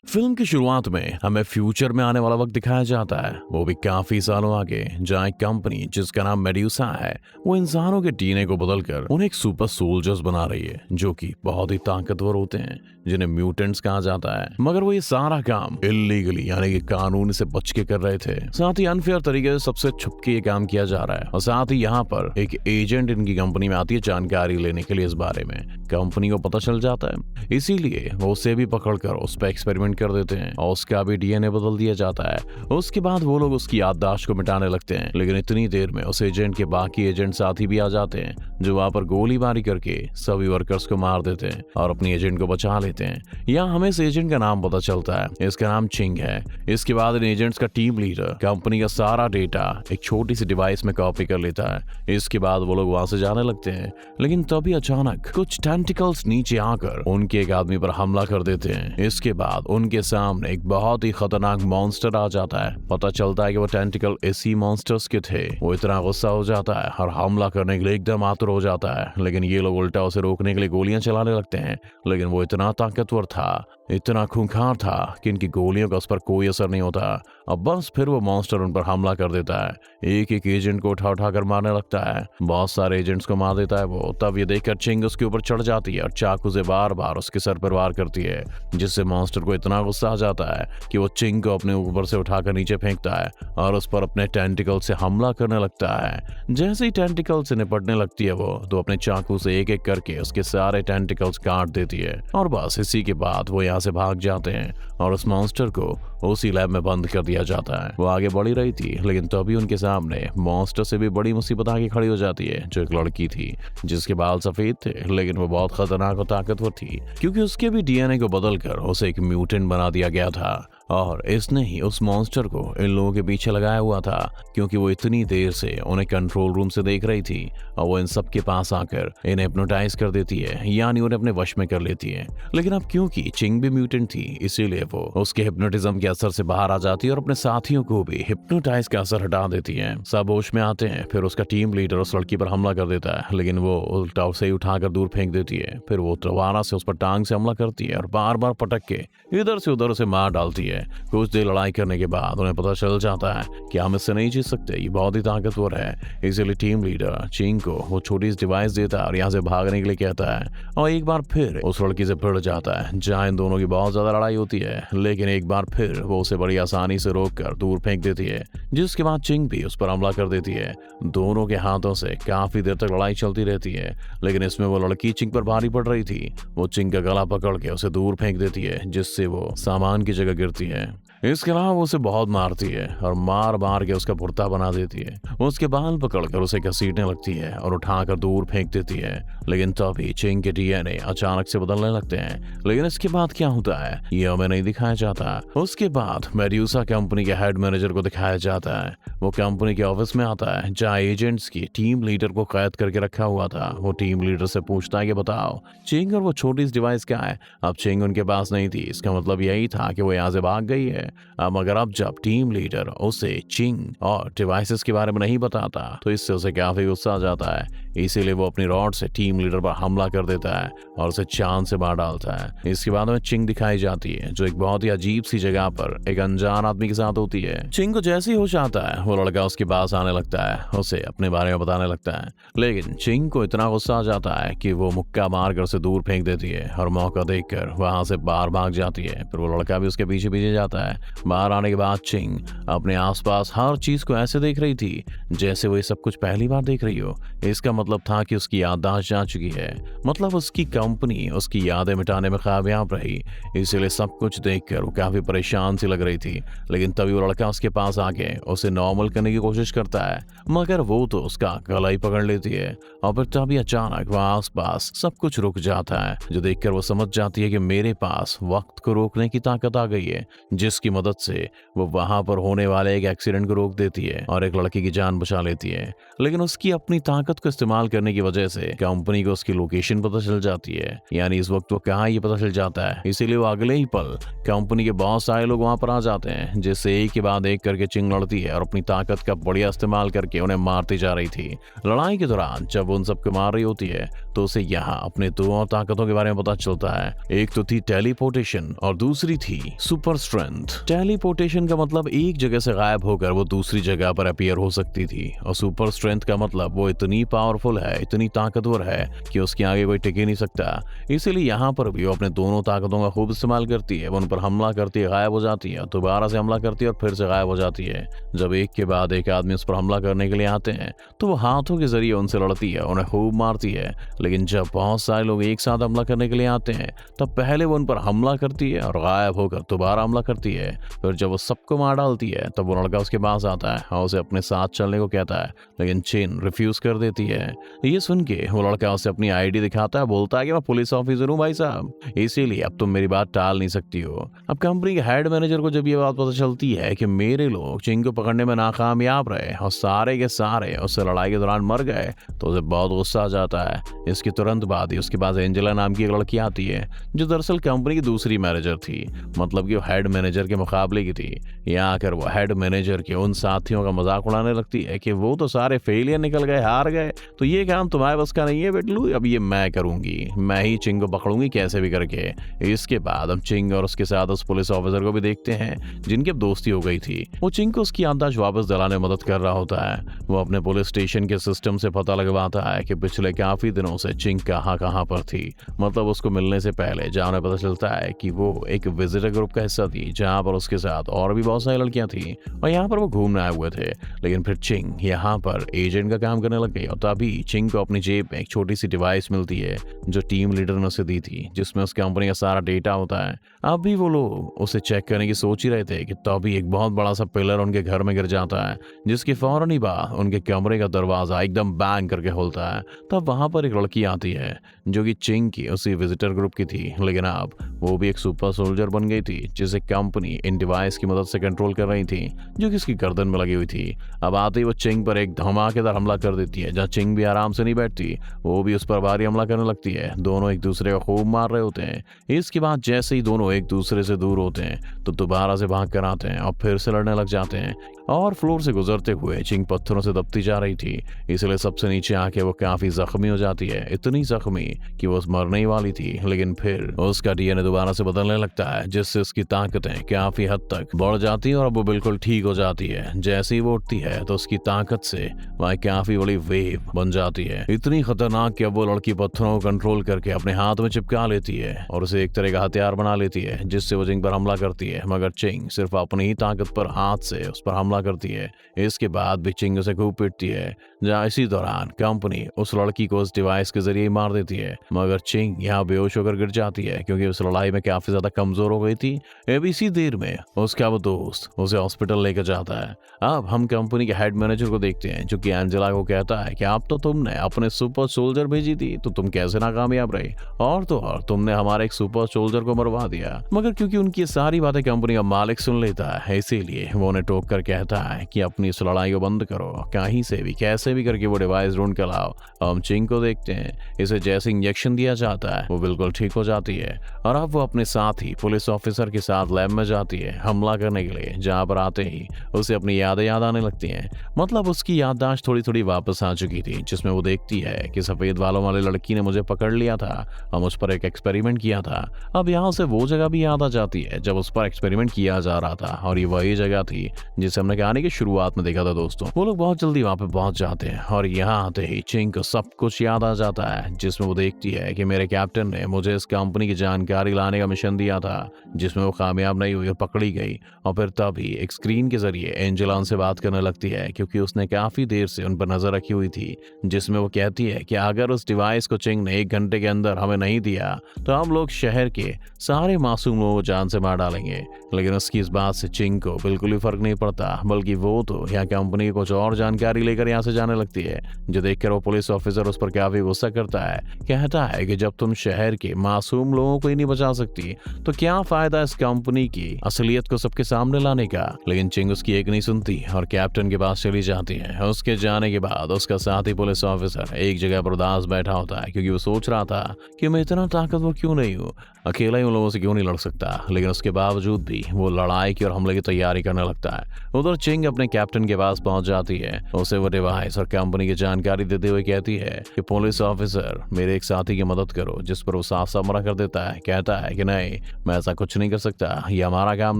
Film की शुरुआत में हमें फ्यूचर में आने वाला वक्त दिखाया जाता है, वो भी काफी सालों आगे, जहाँ एक कंपनी जिसका नाम मेड्यूसा है वो इंसानों के डीएनए को बदलकर उन्हें एक सुपर सोल्जर्स बना रही है जो कि बहुत ही ताकतवर होते हैं, जिन्हें म्यूटेंट्स कहा जाता है। मगर वो ये सारा काम इलीगली यानी कि कानून से बच के कर रहे थे। साथ ही अनफेयर तरीके से सबसे छुप के ये काम किया जा रहा है। और साथ ही यहाँ पर एक एजेंट इनकी कंपनी में आती है जानकारी लेने के लिए। इस बारे में कंपनी को पता चल जाता है, इसीलिए वो उसे भी पकड़कर उस पर एक्सपेरिमेंट कर देते हैं और उसका भी डीएनए बदल दिया जाता है। उसके बाद वो लोग उसकी याददाश्त को मिटाने लगते हैं, लेकिन इतनी देर में उस एजेंट के बाकी एजेंट साथी भी आ जाते हैं जो वहां पर गोलीबारी करके सभी वर्कर्स को मार देते हैं और अपनी एजेंट को बचा लेते हैं। यहाँ हमें इस एजेंट का नाम पता चलता है, इसका नाम चिंग है। इसके बाद इन एजेंट्स का टीम लीडर कंपनी का सारा डेटा एक छोटी सी डिवाइस में कॉपी कर लेता है। इसके बाद वो लोग वहां से जाने लगते हैं, लेकिन तभी अचानक कुछ टेंटिकल्स नीचे आकर उनके एक आदमी पर हमला कर देते हैं। इसके बाद उनके सामने एक बहुत ही खतरनाक मॉन्स्टर आ जाता है। पता चलता है कि वो टेंटिकल इसी मॉन्स्टर्स के थे। वो इतना गुस्सा हो जाता है और हमला करने के लिए एकदम आतुर हो जाता है, लेकिन ये लोग उल्टा उसे रोकने के लिए गोलियां चलाने लगते हैं। लेकिन वो इतना ताकतवर था, इतना खूंखार था कि इनकी गोलियों का उस पर कोई असर नहीं होता। अब बस फिर वो मॉन्स्टर उन पर हमला कर देता है, एक एक एजेंट को उठा उठा कर मारने लगता है। बहुत सारे एजेंट्स को मार देता है वो। तब ये देखकर चिंग उसके ऊपर चढ़ जाती है और चाकू से बार बार उसके सर पर वार करती है, जिससे मॉन्स्टर को इतना गुस्सा आ जाता है कि वो चिंग को अपने ऊपर से उठाकर नीचे फेंकता है और उस पर अपने टेंटिकल से हमला करने लगता है। जैसे ही टेंटिकल से निपटने लगती है वो, तो अपने चाकू से एक एक करके उसके सारे टेंटिकल्स काट देती है। और बस इसी के बाद वो यहाँ से भाग जाते हैं और उस मॉन्स्टर को उसी लैब में बंद कर दिया जाता है। वो आगे बढ़ ही रही थी, लेकिन तभी उनके सामने मॉन्स्टर से भी बड़ी मुसीबत आके खड़ी हो जाती है, जो एक लड़की थी जिसके बाल सफेद थे, लेकिन वो बहुत खतरनाक और ताकतवर थी क्योंकि उसके भी डीएनए को बदलकर उसे एक म्यूटेंट बना दिया गया था। और इसने ही उस मॉन्स्टर को इन लोगों के पीछे लगाया हुआ था, क्योंकि वो इतनी देर से उन्हें कंट्रोल रूम से देख रही थी और वो इन सब के पास आकर इन्हें हिप्नोटाइज कर देती है, यानी उन्हें अपने वश में कर लेती है। लेकिन अब क्योंकि चिंग भी म्यूटेंट थी, इसीलिए वो उसके हिप्नोटिज्म के असर से बाहर आ जाती है और अपने साथियों को भी हिप्नोटाइज का असर हटा देती है। सब होश में आते हैं। फिर उसका टीम लीडर उस लड़की पर हमला कर देता है, लेकिन वो उल्टा उसे उठाकर दूर फेंक देती है। फिर वो दोबारा से उस पर टांग से हमला करती है और बार बार पटक के इधर से उधर उसे मार डालती है। कुछ देर लड़ाई करने के बाद उन्हें पता चल जाता है कि हम इससे नहीं जीत सकते, ये बहुत ही ताकतवर है। इसलिए टीम लीडर चिंग को वो छोटी सी डिवाइस देता है और यहाँ से भागने के लिए कहता है और एक बार फिर उस लड़की से भिड़ जाता है, जहाँ इन दोनों की बहुत ज्यादा लड़ाई होती है। लेकिन एक बार फिर वो उसे बड़ी आसानी से रोककर दूर फेंक देती है, जिसके बाद चिंग भी उस पर हमला कर देती है। दोनों के हाथों से काफी देर तक लड़ाई चलती रहती है, लेकिन इसमें वो लड़की चिंग पर भारी पड़ रही थी। वो चिंग का गला पकड़ के उसे दूर फेंक देती है, जिससे वो सामान की जगह गिरती है। इसके अलावा वो उसे बहुत मारती है और मार मार के उसका भुर्ता बना देती है। वो उसके बाल पकड़कर उसे घसीटने लगती है और उठाकर दूर फेंक देती है। लेकिन तभी चिंग के डीएनए अचानक से बदलने लगते हैं। लेकिन इसके बाद क्या होता है ये हमें नहीं दिखाया जाता। उसके बाद मेड्यूसा कंपनी के हेड मैनेजर को दिखाया जाता है। वो कंपनी के ऑफिस में आता है, जहाँ एजेंट्स की टीम लीडर को कैद करके रखा हुआ था। वो टीम लीडर से पूछता है कि बताओ चिंग और वो छोटी सी डिवाइस क्या है। अब चिंग उनके पास नहीं थी, इसका मतलब यही था कि वो यहाँ से भाग गई है। मगर अब जब टीम लीडर उसे चिंग और डिवाइसेस के बारे में नहीं बताता, तो इससे उसे काफी गुस्सा आ जाता है। इसीलिए वो अपनी रॉड से टीम लीडर पर हमला कर देता है और उसे चांद से मार डालता है। इसके बाद में चिंग दिखाई जाती है, जो एक बहुत ही अजीब सी जगह पर एक अनजान आदमी के साथ होती है। चिंग को जैसे ही होश आता है, वो लड़का उसके पास आने लगता है, उसे अपने बारे में बताने लगता है। लेकिन चिंग को इतना गुस्सा आ जाता है कि वो मुक्का मारकर उसे दूर फेंक देती है और मौका देखकर वहां से बाहर भाग जाती है। फिर वो लड़का भी उसके पीछे पीछे जाता है। बाहर आने के बाद चिंग अपने आसपास हर चीज को ऐसे देख रही थी जैसे वो ये सब कुछ पहली बार देख रही हो। इसका मतलब था कि उसकी याददाश्त जा चुकी है, मतलब उसकी कंपनी उसकी यादें मिटाने में कामयाब रही। इसीलिए सब कुछ देखकर वो काफी परेशान सी लग रही थी। लेकिन तभी वो लड़का उसके पास आके उसे नॉर्मल करने की कोशिश करता है, मगर वो तो उसका गला ही पकड़ लेती है। और फिर तभी अचानक वहाँ आसपास सब कुछ रुक जाता है, जो देखकर वो समझ जाती है कि मेरे पास वक्त को रोकने की ताकत आ गई है, जिसकी मदद से वो वहां पर होने वाले एक एक्सीडेंट को रोक देती है और एक लड़की की जान बचा लेती है। लेकिन उसकी अपनी ताकत को इस्तेमाल इस्तेमाल करने की वजह से कंपनी को उसकी लोकेशन पता चल जाती है, यानी इस वक्त वो कहाँ ये पता चल जाता है। इसीलिए वो अगले ही पल कंपनी के बहुत सारे लोग वहां पर आ जाते हैं, जिससे एक के बाद एक करके चिंग लड़ती है और अपनी ताकत का बढ़िया इस्तेमाल करके उन्हें मारती जा रही थी। लड़ाई के दौरान जब उन सबको मार रही होती है तो उसे यहाँ अपने दो और ताकतों के बारे में पता चलता है। एक तो थी टेलीपोर्टेशन और दूसरी थी सुपर स्ट्रेंथ। टेलीपोर्टेशन का मतलब एक जगह से गायब होकर वो दूसरी जगह पर अपीयर हो सकती थी, और सुपर स्ट्रेंथ का मतलब वो इतनी पावरफुल है, इतनी ताकतवर है कि उसके आगे कोई टिक ही नहीं सकता। इसीलिए यहाँ पर भी वो अपने दोनों ताकतों का खूब इस्तेमाल करती है। वो उन पर हमला करती है, गायब हो जाती है, दोबारा से हमला करती है और फिर से गायब हो जाती है। जब एक के बाद एक आदमी उस पर हमला करने के लिए आते हैं तो वो हाथों के जरिए उनसे लड़ती है, उन्हें खूब मारती है। लेकिन जब बहुत सारे लोग एक साथ हमला करने के लिए आते हैं तब पहले वो उन पर हमला करती है और गायब होकर दोबारा हमला करती है। फिर जब वो सबको मार डालती है तब वो लड़का उसके पास आता है और उसे अपने साथ चलने को कहता है, लेकिन चिन रिफ्यूज कर देती है। ये सुन के वो लड़का उसे अपनी आईडी दिखाता है, बोलता है कि मैं पुलिस ऑफिसर हूँ भाई साहब, इसीलिए अब तुम मेरी बात टाल नहीं सकती हो। अब कंपनी के हेड मैनेजर को जब ये बात पता चलती है कि मेरे लोग चिंग को पकड़ने में नाकामयाब रहे और सारे के सारे उससे लड़ाई के दौरान मर गए, तो उसे बहुत गुस्सा आ जाता है। इसके तुरंत बाद ही उसके पास एंजेला नाम की एक लड़की आती है, जो दरअसल कंपनी की दूसरी मैनेजर थी, मतलब कि वो हेड मैनेजर के मुकाबले की थी। यहाँ आकर वो हेड मैनेजर के उन साथियों का मजाक उड़ाने लगती है कि वो तो सारे फेलियर निकल गए, हार गए, तो ये काम तुम्हारे बस का नहीं है बेटलू, अब ये मैं करूंगी, मैं ही चिंग को पकड़ूंगी कैसे भी करके। इसके बाद हम चिंग और उसके साथ उस पुलिस ऑफिसर को भी देखते हैं जिनकी अब दोस्ती हो गई थी। वो चिंग को उसकी याददाश्त वापस दिलाने में मदद कर रहा होता है। वो अपने पुलिस स्टेशन के सिस्टम से पता लगवाता है कि पिछले काफी दिनों से चिंग कहाँ पर थी। मतलब उसको मिलने से पहले जहाँ उन्हें पता चलता है कि वो एक विजिटर ग्रुप का हिस्सा थी, जहाँ पर उसके साथ और भी बहुत सारी लड़कियां थी और यहाँ पर वो घूमने आए हुए थे। लेकिन फिर चिंग यहाँ पर एजेंट का काम करने लग गई और तभी चिंग को अपनी जेब में एक छोटी सी डिवाइस मिलती है जो टीम लीडर ने उसे दी थी, जिसमें उस कंपनी का सारा डेटा होता है। अब भी वो लोग उसे चेक करने की सोच ही रहे थे कि तभी एक बहुत बड़ा सा पिलर उनके घर में गिर जाता है, जिसके फौरन ही बाद उनके कमरे का दरवाजा एकदम बैंग करके खुलता है। तब वहां पर एक लड़की आती है जो कि चिंग की उसी विजिटर ग्रुप की थी, लेकिन अब वो भी एक सुपर सोल्जर बन गई थी, जिसे कंपनी इन डिवाइस की मदद से कंट्रोल कर रही थी, जो कि उसकी गर्दन में लगी हुई थी। अब आते ही वो चिंग पर एक धमाकेदार हमला कर देती है, जहाँ चिंग भी आराम से नहीं बैठती, वो भी उस पर भारी हमला करने लगती है। दोनों एक दूसरे को खूब मार रहे होते हैं। इसके बाद जैसे ही दोनों एक दूसरे से दूर होते हैं तो दोबारा से भाग कर आते हैं और फिर से लड़ने लग जाते हैं। और फ्लोर से गुजरते हुए चिंग पत्थरों से दबती जा रही थी, इसलिए सबसे नीचे आके वो काफी जख्मी हो जाती है, इतनी जख्मी कि वो मरने ही वाली थी। लेकिन फिर उसका डीएनए दोबारा से बदलने लगता है, जिससे उसकी ताकतें काफी हद तक बढ़ जाती है और अब वो बिल्कुल ठीक हो जाती है। जैसे ही वो उठती है तो उसकी ताकत से वह काफी बड़ी वेव बन जाती है, इतनी खतरनाक कि अब वो लड़की पत्थरों को कंट्रोल करके अपने हाथ में चिपका लेती है और उसे एक तरह का हथियार बना लेती है, जिससे वो चिंग पर हमला करती है। मगर चिंग सिर्फ अपनी ही ताकत पर हाथ से उस पर हमला करती है। इसके बाद भी चिंग उसे खूब पीटती है, जहाँ इसी दौरान कंपनी उस लड़की को उस डिवाइस के जरिए मार देती है। मगर चिंग यहाँ बेहोश होकर गिर जाती है, क्योंकि उस लड़ाई में काफी ज्यादा कमजोर हो गई थी। अब इसी देर में उसका वो दोस्त उसे हॉस्पिटल लेकर जाता है। अब हम कंपनी के हेड मैनेजर को देखते हैं, जो कि एंजेला को कहता है कि अब तो तुमने अपने सुपर सोल्जर भेजी थी तो तुम कैसे नाकामयाब रही, और तो और तुमने हमारे एक सुपर सोल्जर को मरवा दिया। मगर क्योंकि उनकी सारी बातें कंपनी का मालिक सुन लेता है, इसीलिए वो उन्हें टोक कर कहता है कि अपनी इस लड़ाई को बंद करो, कहीं से भी कैसे भी करके वो डिवाइस ढूंढ कर लाओ। हम चिंग को देखते हैं, इसे जैसे इंजेक्शन दिया जाता है वो बिल्कुल ठीक हो जाती है और अब वो अपने साथ ही पुलिस ऑफिसर के साथ लैब में जाती है हमला करने के लिए, जहाँ पर आते ही उसे अपनी यादें याद आने लगती हैं। मतलब उसकी याददाश्त थोड़ी थोड़ी वापस आ चुकी थी, जिसमें वो देखती है कि सफेद बालों वाली लड़की ने मुझे पकड़ लिया था, हम उस पर एक एक्सपेरिमेंट किया था। अब यहाँ से वो जगह भी याद आ जाती है जब उस पर एक्सपेरिमेंट किया जा रहा था, और ये वही जगह थी जिसे हमने कहानी की शुरुआत में देखा था। दोस्तों, वो लोग बहुत जल्दी वहां पे पहुंच जाते हैं और यहाँ आते ही चिंग को सब कुछ याद आ जाता है, जिसमें वो देखती है कि मेरे कैप्टन ने मुझे इस कंपनी की जानकारी लाने का मिशन दिया था, जिसमें वो कामयाब नहीं हुई और पकड़ी गई। और फिर तभी एक स्क्रीन के जरिए एंजेला उनसे बात करने लगती है, क्योंकि उसने काफी देर से उन पर नजर रखी हुई थी, जिसमें वो कहती है कि अगर उस डिवाइस को चिंग ने 1 घंटे के अंदर हमें नहीं दिया तो हम लोग शहर के सारे मासूम लोगों को जान से मार डालेंगे। लेकिन उसकी इस बात से चिंग को बिल्कुल भी फर्क नहीं पड़ता, बल्कि वो तो यहाँ कंपनी की कुछ और जानकारी लेकर यहाँ से जाने लगती है, जो देखकर वो पुलिस ऑफिसर उस पर काफी गुस्सा करता है। कहता है कि जब तुम शहर के मासूम लोगों को ही नहीं बचा सकती तो क्या फायदा इस कंपनी की असलियत को सबके सामने लाने का। लेकिन चिंग उसकी एक नहीं सुनती और कैप्टन के पास चली जाती है। उसके जाने के बाद उसका साथी पुलिस ऑफिसर एक जगह पर उदास बैठा होता है, क्योंकि वो सोच रहा था कि मैं इतना ताकतवर क्यों नहीं हूँ, अकेला ही उन लोगों से क्यों नहीं लड़ सकता। लेकिन उसके बावजूद भी वो लड़ाई की और हमले की तैयारी करने लगता है। उधर चिंग अपने कैप्टन के पास पहुंच जाती है। उसे वो डिवाइस और कंपनी की जानकारी देते हुए कहती है कि पुलिस ऑफिसर, मेरे एक साथी की मदद करो, जिस पर वो साफ साफ मना कर देता है। कहता है कि नहीं, मैं ऐसा कुछ नहीं कर सकता, ये हमारा काम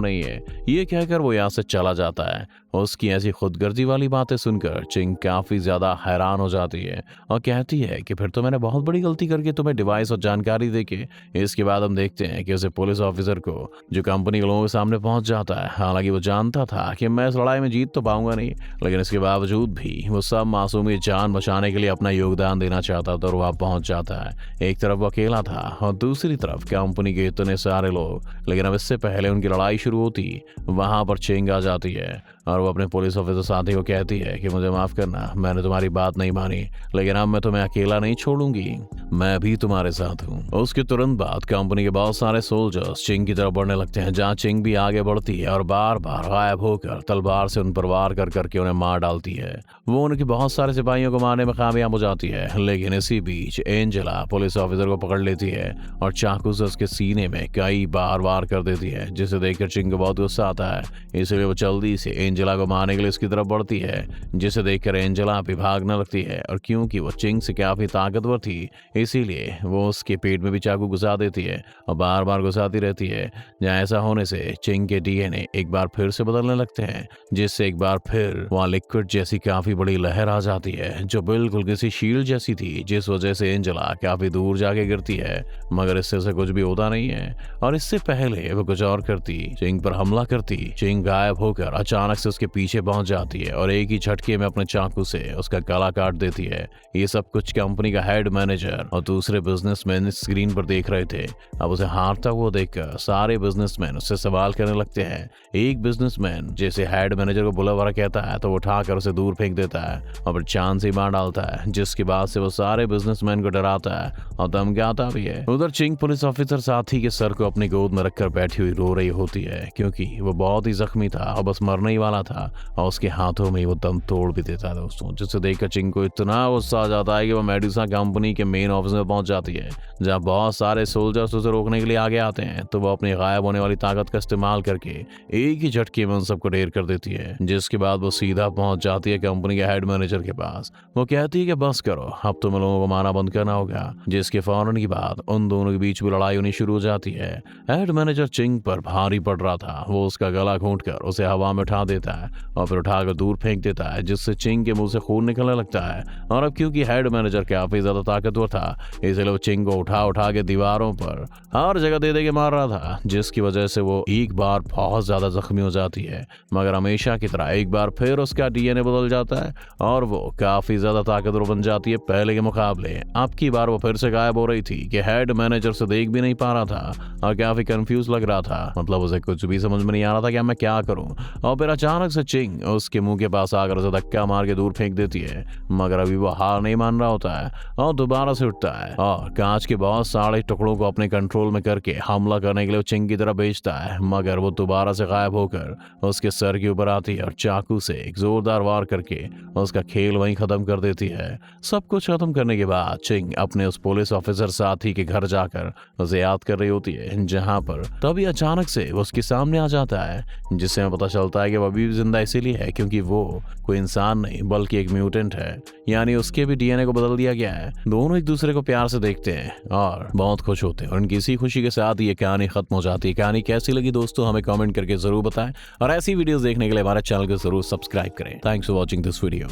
नहीं है। ये कहकर वो यहाँ से चला जाता है। उसकी ऐसी खुदगर्जी वाली बातें सुनकर चिंग काफी ज्यादा हैरान हो जाती है और कहती है कि फिर तो मैंने बहुत बड़ी गलती करके तुम्हें डिवाइस और जानकारी देके। इसके बाद हम देखते हैं कि उसे पुलिस ऑफिसर को, जो कंपनी के लोगों के सामने पहुंच जाता है। हालांकि वो जानता था कि मैं इस लड़ाई में जीत तो पाऊंगा नहीं, लेकिन इसके बावजूद भी वो सब मासूम की जान बचाने के लिए अपना योगदान देना चाहता था और वहां पहुंच जाता है। एक तरफ वो अकेला था और दूसरी तरफ कंपनी के इतने सारे लोग। लेकिन अब इससे पहले उनकी लड़ाई शुरू होती, वहां पर चिंग आ जाती है और वो अपने पुलिस ऑफिसर साथी को कहती है कि मुझे माफ करना, मैंने तुम्हारी बात नहीं मानी, लेकिन अब मैं तुम्हें अकेला नहीं छोड़ूंगी, मैं भी तुम्हारे साथ हूँ। उसके तुरंत बाद कंपनी के बहुत सारे सोल्जर्स चिंग की तरफ बढ़ने लगते हैं, जहाँ चिंग भी आगे बढ़ती है और बार बार गायब होकर तलवार से उन पर वार कर करके उन्हें मार डालती है। वो उनके बहुत सारे सिपाहियों को मारने में कामयाब हो जाती है। लेकिन इसी बीच एंजेला पुलिस ऑफिसर को पकड़ लेती है और चाकू से उसके सीने में कई बार वार कर देती है, जिसे देखकर चिंग को बहुत गुस्सा आता है। इसलिए वो जल्दी से एंजेला को मारने के लिए उसकी तरफ बढ़ती है, जिसे देखकर एंजेला भी भागने लगती है। और क्योंकि वो चिंग से काफी ताकतवर थी, इसीलिए वो उसके पेट में भी चाकू घुसा देती है और बार बार घुसाती रहती है। जहाँ ऐसा होने से चिंग के डीएनए एक बार फिर से बदलने लगते हैं, जिससे एक बार फिर वहाँ लिक्विड जैसी काफी बड़ी लहर आ जाती है, जो बिल्कुल किसी शील्ड जैसी थी, जिस वजह से एंजेला काफी दूर जाके गिरती है। मगर इससे उसे कुछ भी होता नहीं है और इससे पहले वो कुछ और करती, चिंग पर हमला करती। चिंग गायब होकर अचानक से उसके पीछे पहुंच जाती है और एक ही झटके में अपने चाकू से उसका गला काट देती है। ये सब कुछ कंपनी का हेड मैनेजर और दूसरे बिजनेसमैन स्क्रीन पर देख रहे थे। अब उसे हारता हुआ देखकर सारे बिजनेसमैन उससे सवाल करने लगते हैं। एक बिजनेसमैन जैसे हेड मैनेजर को बुला भरा कहता है तो उठाकर उसे दूर फेंक देता है और फिर चांद से मार डालता है, जिसके बाद से वो सारे बिजनेसमैन को डराता है और धमकाता भी है। उधर चिंग पुलिस ऑफिसर साथी के सर को अपनी गोद में रखकर बैठी हुई रो रही होती है, क्योंकि वो बहुत ही जख्मी था और बस मरने ही वाला था और उसके हाथों में वो दम तोड़ भी देता है दोस्तों। जिसे देखकर चिंग को इतना गुस्सा आ जाता है कि वो मेडुसा कंपनी के मेन ऑफिस में पहुंच जाती है, जहां बहुत सारे सोल्जर्स उसे रोकने के लिए आगे आते हैं। तो वो अपनी गायब होने वाली ताकत का इस्तेमाल करके एक ही झटके में उन सबको ढेर कर देती है, जिसके बाद वो सीधा पहुंच जाती है कंपनी के हेड मैनेजर के पास। वो कहती है कि बस करो, अब तुम्हें लोगों को मारना बंद करना होगा। जिसके फौरन की बाद उन दोनों के बीच भी लड़ाई होनी शुरू हो जाती है। हेड मैनेजर चिंग पर भारी पड़ रहा था, वो उसका गला घोंटकर उसे हवा में उठा देता है और फिर उठाकर दूर फेंक देता है, जिससे चिंग के मुंह से खून निकलने लगता है। और अब क्योंकि हेड मैनेजर काफी ज्यादा ताकतवर था, इसलिए वो चिंग को उठा के दीवारों पर हर जगह दे के मार रहा था, जिसकी वजह से वो एक बार बहुत ज्यादा जख्मी हो जाती है। मगर हमेशा की तरह एक बार फिर उसका डीएनए बदल जाता है और वो काफी ज्यादा ताकतवर बन जाती है पहले के मुकाबले। अब की बार वो फिर से गायब हो रही थी कि हेड मैनेजर से देख भी नहीं पा रहा था और काफी कंफ्यूज लग रहा था। मतलब उसे कुछ भी समझ में नहीं आ रहा था कि मैं क्या करूं। और फिर अचानक से चिंग उसके मुंह के पास आकर उसे धक्का मार के दूर फेंक देती है। मगर अभी वो हार नहीं मान रहा होता है और दोबारा से उठता है और कांच के बहुत सारे टुकड़ों को अपने कंट्रोल में करके हमला करने के लिए चिंग की तरफ भेजता है। मगर वो दोबारा से गायब होकर उसके सर के ऊपर आती है और चाकू से एक जोरदार वार करके उसका खेल वहीं खत्म कर देती है। सब कुछ खत्म करने के बाद चिंग अपने उस पुलिस ऑफिसर साथी के घर जाकर उसे याद कर रही होती है, जहां पर तभी अचानक से वो उसके सामने आ जाता है, जिससे हमें पता चलता है कि वो अभी भी जिंदा इसीलिए है क्योंकि वो कोई इंसान नहीं बल्कि एक म्यूटेंट है, यानी उसके भी डीएनए को बदल दिया गया है। दोनों एक दूसरे को प्यार से देखते हैं और बहुत खुश होते हैं और उनकी इसी खुशी के साथ ये कहानी खत्म हो जाती है। कहानी कैसी लगी दोस्तों हमें कमेंट करके जरूर बताएं और ऐसी वीडियोस देखने के लिए हमारे चैनल को जरूर सब्सक्राइब करें। Thanks for watching this video.